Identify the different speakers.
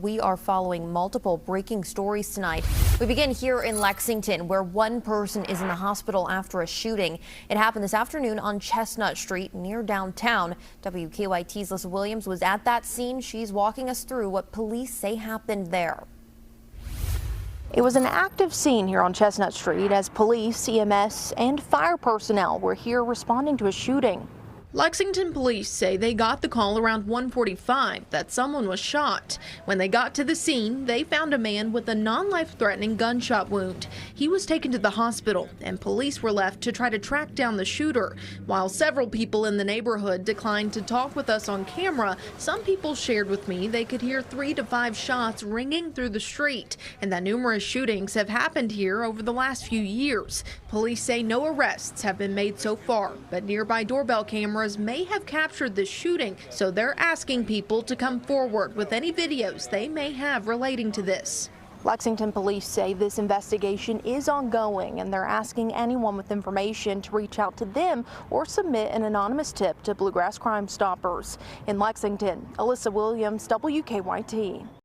Speaker 1: We are following multiple breaking stories tonight. We begin here in Lexington, where one person is in the hospital after a shooting. It happened this afternoon on Chestnut Street near downtown. WKYT's Lisa Williams was at that scene. She's walking us through what police say happened there. It was an active scene here on Chestnut Street as police, EMS, and fire personnel were here responding to a shooting.
Speaker 2: Lexington police say they got the call around 1:45 that someone was shot. When they got to the scene, they found a man with a non-life-threatening gunshot wound. He was taken to the hospital, and police were left to try to track down the shooter. While several people in the neighborhood declined to talk with us on camera, some people shared with me they could hear 3 to 5 shots ringing through the street, and that numerous shootings have happened here over the last few years. Police say no arrests have been made so far, but nearby doorbell cameras may have captured the shooting, so they're asking people to come forward with any videos they may have relating to this.
Speaker 1: Lexington police say this investigation is ongoing, and they're asking anyone with information to reach out to them or submit an anonymous tip to Bluegrass Crime Stoppers. In Lexington, Alyssa Williams, WKYT.